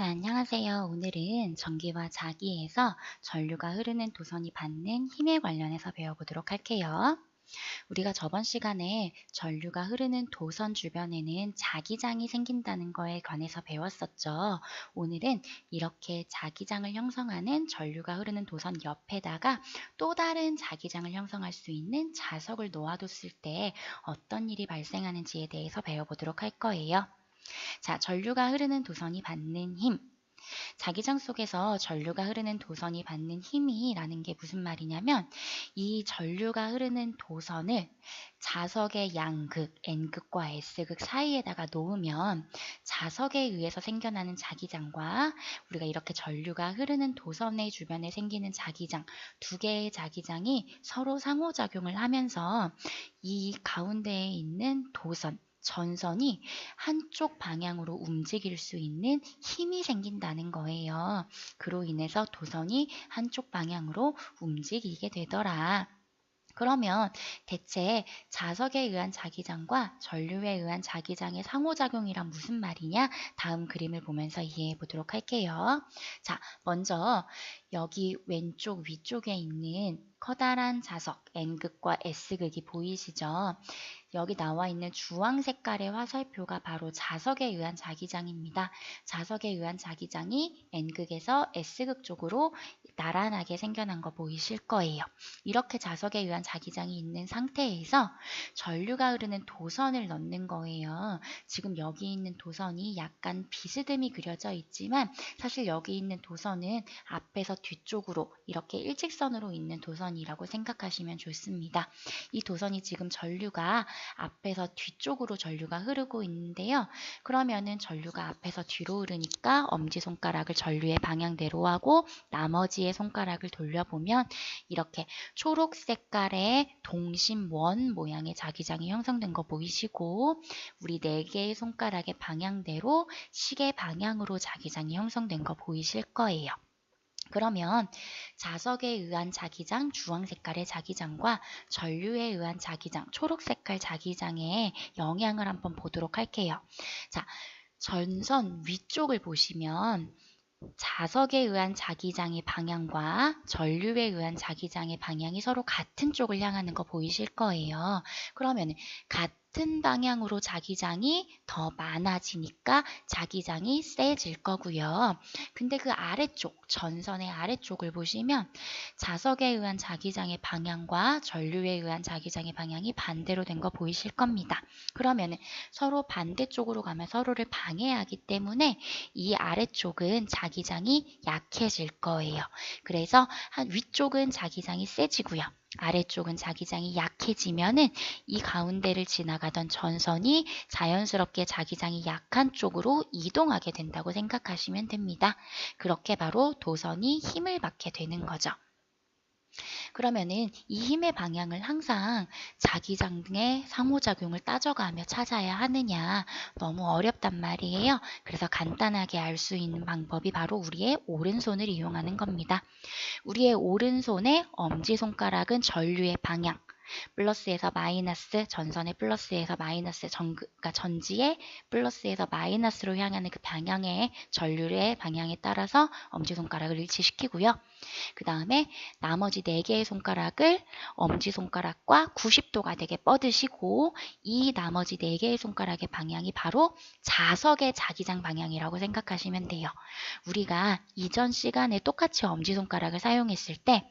자, 안녕하세요. 오늘은 전기와 자기에서 전류가 흐르는 도선이 받는 힘에 관련해서 배워보도록 할게요. 우리가 저번 시간에 전류가 흐르는 도선 주변에는 자기장이 생긴다는 거에 관해서 배웠었죠. 오늘은 이렇게 자기장을 형성하는 전류가 흐르는 도선 옆에다가 또 다른 자기장을 형성할 수 있는 자석을 놓아뒀을 때 어떤 일이 발생하는지에 대해서 배워보도록 할 거예요. 자, 전류가 흐르는 도선이 받는 힘. 자기장 속에서 전류가 흐르는 도선이 받는 힘이라는 게 무슨 말이냐면 이 전류가 흐르는 도선을 자석의 양극, N극과 S극 사이에다가 놓으면 자석에 의해서 생겨나는 자기장과 우리가 이렇게 전류가 흐르는 도선의 주변에 생기는 자기장, 두 개의 자기장이 서로 상호작용을 하면서 이 가운데에 있는 도선, 전선이 한쪽 방향으로 움직일 수 있는 힘이 생긴다는 거예요. 그로 인해서 도선이 한쪽 방향으로 움직이게 되더라. 그러면 대체 자석에 의한 자기장과 전류에 의한 자기장의 상호작용이란 무슨 말이냐? 다음 그림을 보면서 이해해 보도록 할게요. 자, 먼저 여기 왼쪽 위쪽에 있는 커다란 자석 N극과 S극이 보이시죠? 여기 나와 있는 주황 색깔의 화살표가 바로 자석에 의한 자기장입니다. 자석에 의한 자기장이 N극에서 S극 쪽으로 나란하게 생겨난 거 보이실 거예요. 이렇게 자석에 의한 자기장이 있는 상태에서 전류가 흐르는 도선을 넣는 거예요. 지금 여기 있는 도선이 약간 비스듬히 그려져 있지만 사실 여기 있는 도선은 앞에서 뒤쪽으로 이렇게 일직선으로 있는 도선이라고 생각하시면 좋습니다. 이 도선이 지금 전류가 앞에서 뒤쪽으로 전류가 흐르고 있는데요. 그러면은 전류가 앞에서 뒤로 흐르니까 엄지손가락을 전류의 방향대로 하고 나머지의 손가락을 돌려보면 이렇게 초록 색깔의 동심원 모양의 자기장이 형성된 거 보이시고 우리 4개의 손가락의 방향대로 시계 방향으로 자기장이 형성된 거 보이실 거예요. 그러면 자석에 의한 자기장, 주황 색깔의 자기장과 전류에 의한 자기장, 초록 색깔 자기장의 영향을 한번 보도록 할게요. 자, 전선 위쪽을 보시면 자석에 의한 자기장의 방향과 전류에 의한 자기장의 방향이 서로 같은 쪽을 향하는 거 보이실 거예요. 그러면 같은 방향으로 자기장이 더 많아지니까 자기장이 세질 거고요. 근데 그 아래쪽, 전선의 아래쪽을 보시면 자석에 의한 자기장의 방향과 전류에 의한 자기장의 방향이 반대로 된 거 보이실 겁니다. 그러면 서로 반대쪽으로 가면 서로를 방해하기 때문에 이 아래쪽은 자기장이 약해질 거예요. 그래서 위쪽은 자기장이 세지고요. 아래쪽은 자기장이 약해지면은 이 가운데를 지나가던 전선이 자연스럽게 자기장이 약한 쪽으로 이동하게 된다고 생각하시면 됩니다. 그렇게 바로 도선이 힘을 받게 되는 거죠. 그러면은 이 힘의 방향을 항상 자기장의 상호작용을 따져가며 찾아야 하느냐 너무 어렵단 말이에요. 그래서 간단하게 알 수 있는 방법이 바로 우리의 오른손을 이용하는 겁니다. 우리의 오른손의 엄지손가락은 전류의 방향, 플러스에서 마이너스, 전선의 플러스에서 마이너스, 그러니까 전지의 플러스에서 마이너스로 향하는 그 방향의 전류의 방향에 따라서 엄지손가락을 일치시키고요. 그 다음에 나머지 4개의 손가락을 엄지손가락과 90도가 되게 뻗으시고 이 나머지 4개의 손가락의 방향이 바로 자석의 자기장 방향이라고 생각하시면 돼요. 우리가 이전 시간에 똑같이 엄지손가락을 사용했을 때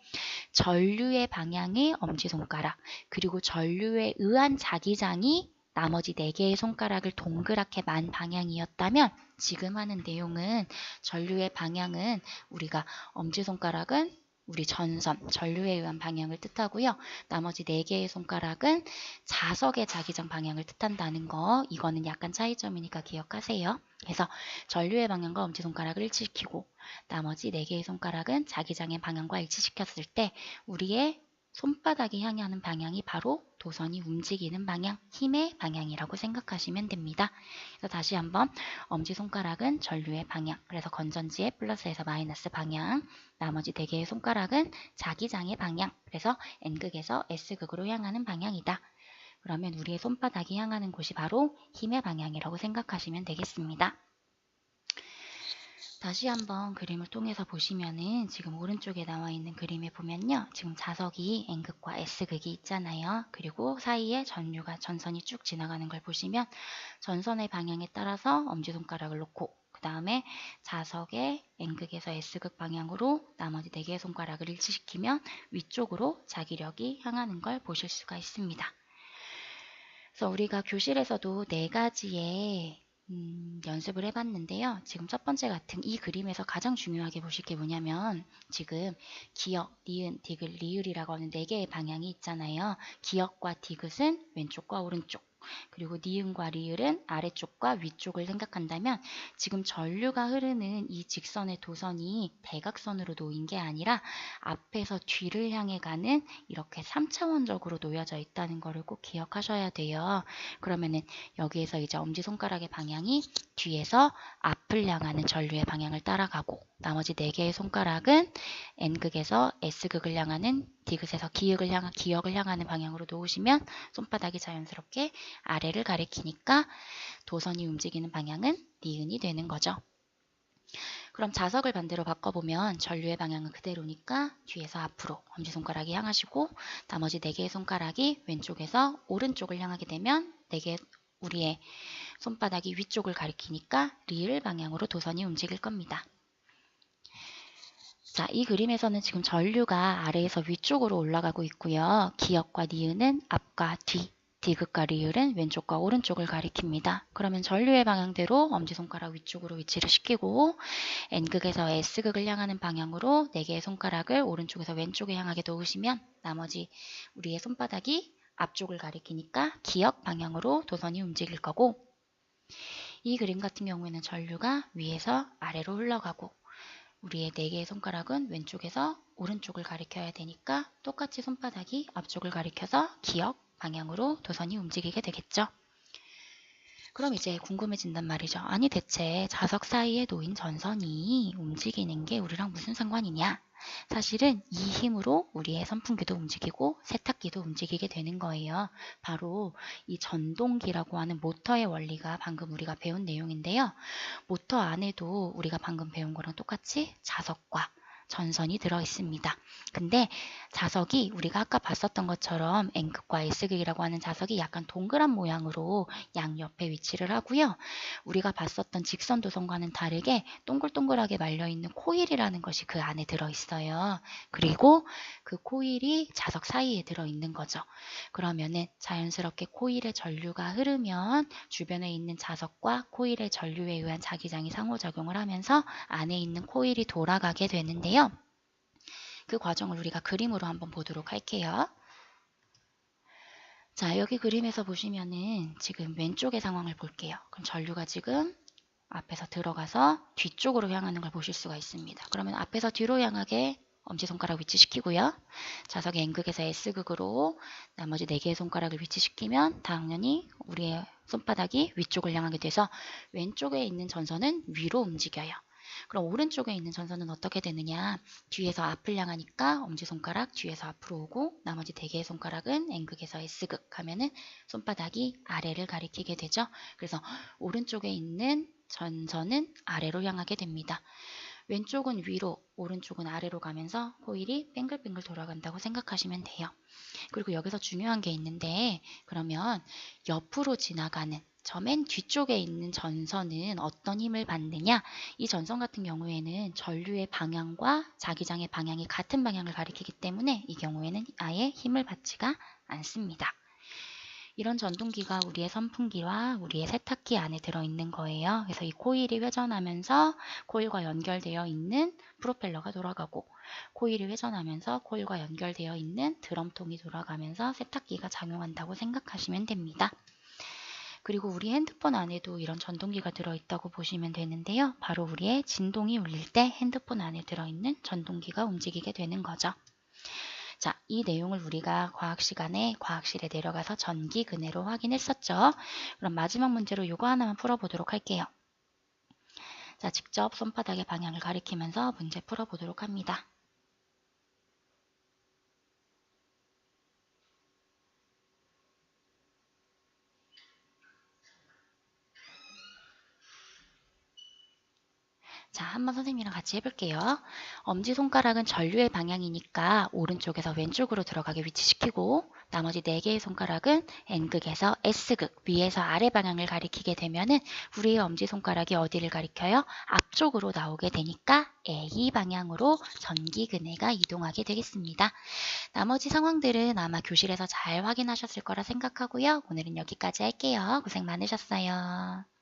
전류의 방향이 엄지손가락, 그리고 전류에 의한 자기장이 나머지 4개의 손가락을 동그랗게 만 방향이었다면 지금 하는 내용은 전류의 방향은 우리가 엄지손가락은 우리 전선, 전류에 의한 방향을 뜻하고요. 나머지 4개의 손가락은 자석의 자기장 방향을 뜻한다는 거, 이거는 약간 차이점이니까 기억하세요. 그래서 전류의 방향과 엄지손가락을 일치시키고 나머지 4개의 손가락은 자기장의 방향과 일치시켰을 때 우리의 손바닥이 향하는 방향이 바로 도선이 움직이는 방향, 힘의 방향이라고 생각하시면 됩니다. 그래서 다시 한번 엄지손가락은 전류의 방향, 그래서 건전지의 플러스에서 마이너스 방향, 나머지 4개의 손가락은 자기장의 방향, 그래서 N극에서 S극으로 향하는 방향이다. 그러면 우리의 손바닥이 향하는 곳이 바로 힘의 방향이라고 생각하시면 되겠습니다. 다시 한번 그림을 통해서 보시면은 지금 오른쪽에 나와 있는 그림에 보면요. 지금 자석이 N극과 S극이 있잖아요. 그리고 사이에 전선이 쭉 지나가는 걸 보시면 전선의 방향에 따라서 엄지손가락을 놓고 그 다음에 자석의 N극에서 S극 방향으로 나머지 4개의 손가락을 일치시키면 위쪽으로 자기력이 향하는 걸 보실 수가 있습니다. 그래서 우리가 교실에서도 4가지의 연습을 해봤는데요. 지금 첫 번째 같은 이 그림에서 가장 중요하게 보실 게 뭐냐면 지금 기역, 니은, 디귿, 리을이라고 하는 4개의 방향이 있잖아요. 기역과 디귿은 왼쪽과 오른쪽, 그리고 니은과 리을은 아래쪽과 위쪽을 생각한다면 지금 전류가 흐르는 이 직선의 도선이 대각선으로 놓인 게 아니라 앞에서 뒤를 향해 가는 이렇게 3차원적으로 놓여져 있다는 것을 꼭 기억하셔야 돼요. 그러면은 여기에서 이제 엄지손가락의 방향이 뒤에서 앞을 향하는 전류의 방향을 따라가고 나머지 4개의 손가락은 N극에서 S극을 향하는 디귿에서 기역을 향하는 방향으로 놓으시면 손바닥이 자연스럽게 아래를 가리키니까 도선이 움직이는 방향은 니은이 되는 거죠. 그럼 자석을 반대로 바꿔보면 전류의 방향은 그대로니까 뒤에서 앞으로 엄지손가락이 향하시고 나머지 4개의 손가락이 왼쪽에서 오른쪽을 향하게 되면 우리의 손바닥이 위쪽을 가리키니까 리을 방향으로 도선이 움직일 겁니다. 자, 이 그림에서는 지금 전류가 아래에서 위쪽으로 올라가고 있고요. 기역과 니은은 앞과 뒤, 디귿과 리을은 왼쪽과 오른쪽을 가리킵니다. 그러면 전류의 방향대로 엄지손가락 위쪽으로 위치를 시키고 N극에서 S극을 향하는 방향으로 4개의 손가락을 오른쪽에서 왼쪽에 향하게 놓으시면 나머지 우리의 손바닥이 앞쪽을 가리키니까 기역 방향으로 도선이 움직일 거고 이 그림 같은 경우에는 전류가 위에서 아래로 흘러가고 우리의 4개의 손가락은 왼쪽에서 오른쪽을 가리켜야 되니까 똑같이 손바닥이 앞쪽을 가리켜서 기역 방향으로 도선이 움직이게 되겠죠. 그럼 이제 궁금해진단 말이죠. 아니 대체 자석 사이에 놓인 전선이 움직이는 게 우리랑 무슨 상관이냐? 사실은 이 힘으로 우리의 선풍기도 움직이고 세탁기도 움직이게 되는 거예요. 바로 이 전동기라고 하는 모터의 원리가 방금 우리가 배운 내용인데요. 모터 안에도 우리가 방금 배운 거랑 똑같이 자석과 전선이 들어 있습니다. 근데 자석이 우리가 아까 봤었던 것처럼 N극과 S극이라고 하는 자석이 약간 동그란 모양으로 양옆에 위치를 하고요. 우리가 봤었던 직선 도선과는 다르게 동글동글하게 말려있는 코일이라는 것이 그 안에 들어있어요. 그리고 그 코일이 자석 사이에 들어있는 거죠. 그러면은 자연스럽게 코일의 전류가 흐르면 주변에 있는 자석과 코일의 전류에 의한 자기장이 상호작용을 하면서 안에 있는 코일이 돌아가게 되는데요. 그 과정을 우리가 그림으로 한번 보도록 할게요. 자, 여기 그림에서 보시면은 지금 왼쪽의 상황을 볼게요. 그럼 전류가 지금 앞에서 들어가서 뒤쪽으로 향하는 걸 보실 수가 있습니다. 그러면 앞에서 뒤로 향하게 엄지손가락 위치시키고요. 자석의 N극에서 S극으로 나머지 4개의 손가락을 위치시키면 당연히 우리의 손바닥이 위쪽을 향하게 돼서 왼쪽에 있는 전선은 위로 움직여요. 그럼 오른쪽에 있는 전선은 어떻게 되느냐? 뒤에서 앞을 향하니까 엄지손가락 뒤에서 앞으로 오고 나머지 4개의 손가락은 N극에서 S극 하면은 손바닥이 아래를 가리키게 되죠. 그래서 오른쪽에 있는 전선은 아래로 향하게 됩니다. 왼쪽은 위로, 오른쪽은 아래로 가면서 코일이 뱅글뱅글 돌아간다고 생각하시면 돼요. 그리고 여기서 중요한 게 있는데 그러면 옆으로 지나가는 저 맨 뒤쪽에 있는 전선은 어떤 힘을 받느냐? 이 전선 같은 경우에는 전류의 방향과 자기장의 방향이 같은 방향을 가리키기 때문에 이 경우에는 아예 힘을 받지가 않습니다. 이런 전동기가 우리의 선풍기와 우리의 세탁기 안에 들어있는 거예요. 그래서 이 코일이 회전하면서 코일과 연결되어 있는 프로펠러가 돌아가고 코일이 회전하면서 코일과 연결되어 있는 드럼통이 돌아가면서 세탁기가 작용한다고 생각하시면 됩니다. 그리고 우리 핸드폰 안에도 이런 전동기가 들어있다고 보시면 되는데요. 바로 우리의 진동이 울릴 때 핸드폰 안에 들어있는 전동기가 움직이게 되는 거죠. 자, 이 내용을 우리가 과학 시간에 과학실에 내려가서 전기 근해로 확인했었죠. 그럼 마지막 문제로 이거 하나만 풀어보도록 할게요. 자, 직접 손바닥의 방향을 가리키면서 문제 풀어보도록 합니다. 자, 한번 선생님이랑 같이 해볼게요. 엄지손가락은 전류의 방향이니까 오른쪽에서 왼쪽으로 들어가게 위치시키고 나머지 4개의 손가락은 N극에서 S극, 위에서 아래 방향을 가리키게 되면은 우리의 엄지손가락이 어디를 가리켜요? 앞쪽으로 나오게 되니까 A 방향으로 전기근해가 이동하게 되겠습니다. 나머지 상황들은 아마 교실에서 잘 확인하셨을 거라 생각하고요. 오늘은 여기까지 할게요. 고생 많으셨어요.